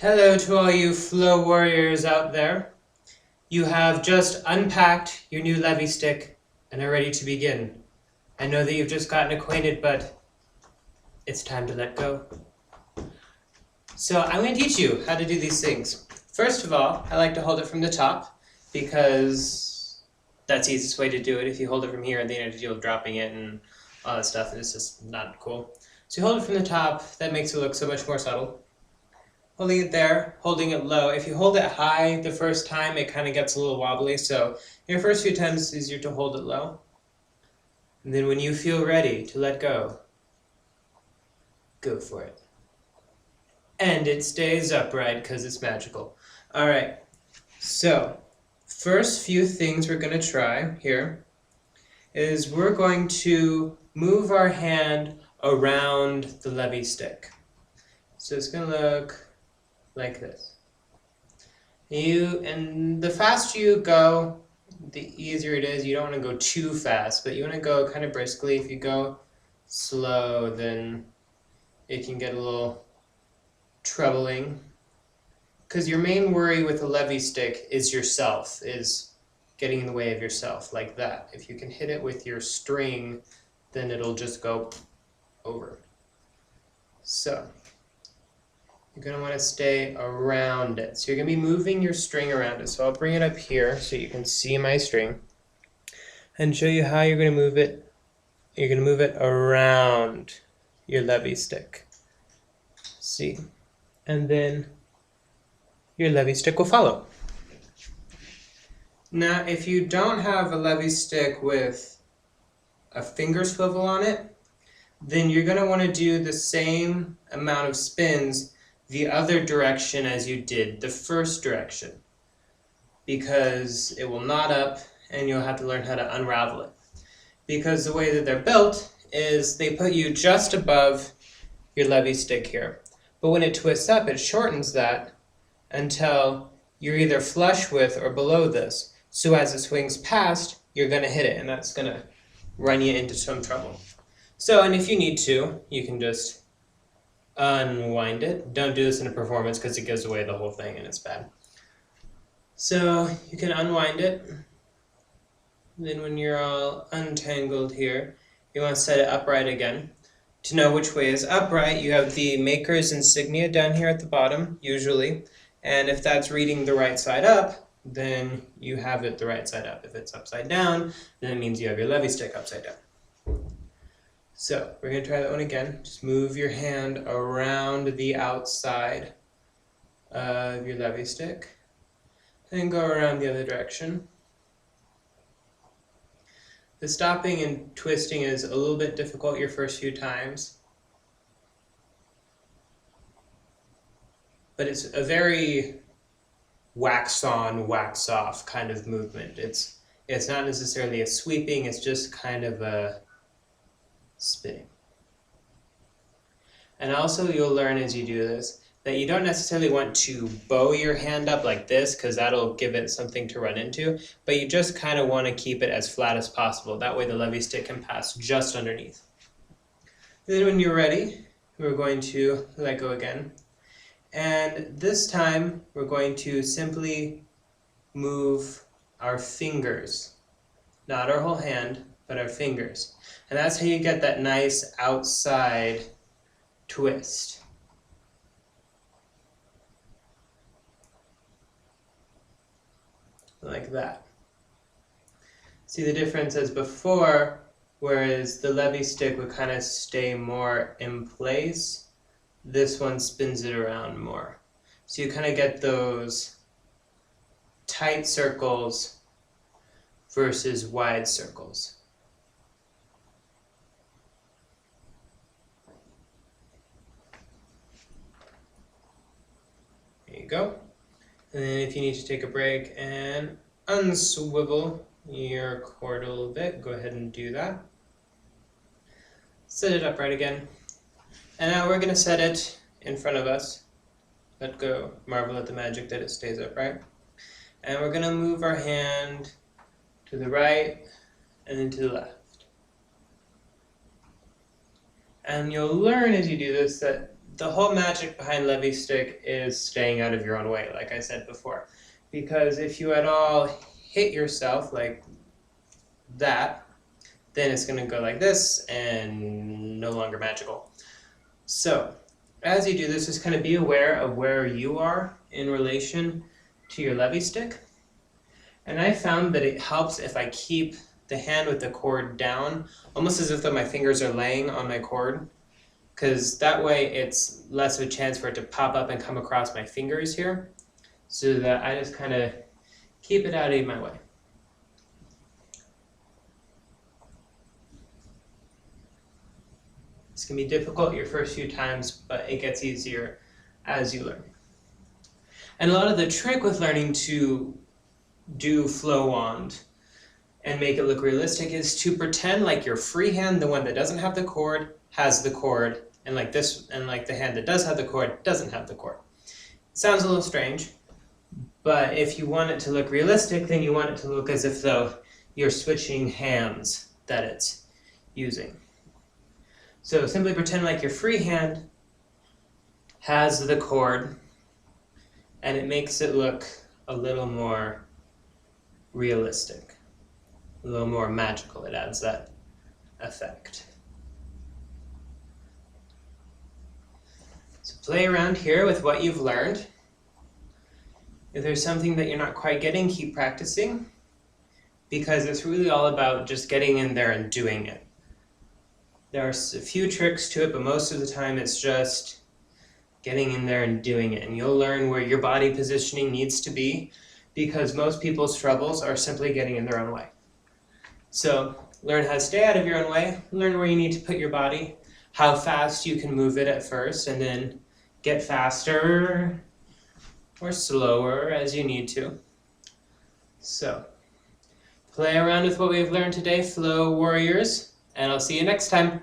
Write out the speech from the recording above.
Hello to all you flow warriors out there. You have just unpacked your new levy stick and are ready to begin. I know that you've just gotten acquainted, but it's time to let go. So I'm going to teach you how to do these things. First of all, I like to hold it from the top because that's the easiest way to do it. If you hold it from here, then you have to deal with dropping it and all that stuff, and it's just not cool. So you hold it from the top, that makes it look so much more subtle. Holding it there, holding it low. If you hold it high the first time, it kind of gets a little wobbly, so your first few times it's easier to hold it low. And then when you feel ready to let go, go for it. And it stays upright because it's magical. Alright, so first few things we're going to try here is we're going to move our hand around the levy stick. So it's going to look like this. And the faster you go, the easier it is. You don't want to go too fast, but you want to go kind of briskly. If you go slow, then it can get a little troubling. Because your main worry with a levy stick is yourself, is getting in the way of yourself, like that. If you can hit it with your string, then it'll just go over. So you're going to want to stay around it. So you're going to be moving your string around it. So I'll bring it up here so you can see my string and show you how you're going to move it. You're going to move it around your levy stick. See? And then your levy stick will follow. Now, if you don't have a levy stick with a finger swivel on it, then you're going to want to do the same amount of spins the other direction as you did the first direction, because it will knot up and you'll have to learn how to unravel it. Because the way that they're built is they put you just above your levy stick here, but when it twists up, it shortens that until you're either flush with or below this. So as it swings past, you're going to hit it, and that's going to run you into some trouble. So, and if you need to, you can just unwind it. Don't do this in a performance because it gives away the whole thing and it's bad. So you can unwind it. Then when you're all untangled here, you want to set it upright again. To know which way is upright, you have the maker's insignia down here at the bottom, usually. And if that's reading the right side up, then you have it the right side up. If it's upside down, then it means you have your levy stick upside down. So we're going to try that one again. Just move your hand around the outside of your levy stick. And go around the other direction. The stopping and twisting is a little bit difficult your first few times. But it's a very wax on, wax off kind of movement. It's not necessarily a sweeping, it's just kind of a spinning. And also you'll learn as you do this that you don't necessarily want to bow your hand up like this because that'll give it something to run into, but you just kind of want to keep it as flat as possible. That way the levy stick can pass just underneath. Then when you're ready, we're going to let go again. And this time we're going to simply move our fingers, not our whole hand, but our fingers. And that's how you get that nice outside twist. Like that. See the difference as before, whereas the levy stick would kind of stay more in place, this one spins it around more. So you kind of get those tight circles versus wide circles. There you go. And then if you need to take a break and unswivel your cord a little bit, go ahead and do that. Set it upright again. And now we're going to set it in front of us. Let go, marvel at the magic that it stays upright. And we're going to move our hand to the right and then to the left. And you'll learn as you do this that the whole magic behind levy stick is staying out of your own way, like I said before. Because if you at all hit yourself like that, then it's going to go like this and no longer magical. So as you do this, just kind of be aware of where you are in relation to your levy stick. And I found that it helps if I keep the hand with the cord down, almost as if though my fingers are laying on my cord, because that way it's less of a chance for it to pop up and come across my fingers here, so that I just kind of keep it out of my way. This can be difficult your first few times, but it gets easier as you learn. And a lot of the trick with learning to do flow wand and make it look realistic is to pretend like your free hand, the one that doesn't have the cord, has the cord, and like the hand that does have the cord doesn't have the cord. It sounds a little strange, but if you want it to look realistic, then you want it to look as if though you're switching hands that it's using. So simply pretend like your free hand has the cord, and it makes it look a little more realistic, a little more magical. It adds that effect. So play around here with what you've learned. If there's something that you're not quite getting, keep practicing, because it's really all about just getting in there and doing it. There are a few tricks to it, but most of the time it's just getting in there and doing it. And you'll learn where your body positioning needs to be, because most people's troubles are simply getting in their own way. So learn how to stay out of your own way, learn where you need to put your body, how fast you can move it at first, and then get faster or slower as you need to. So play around with what we've learned today, Flow Warriors, and I'll see you next time.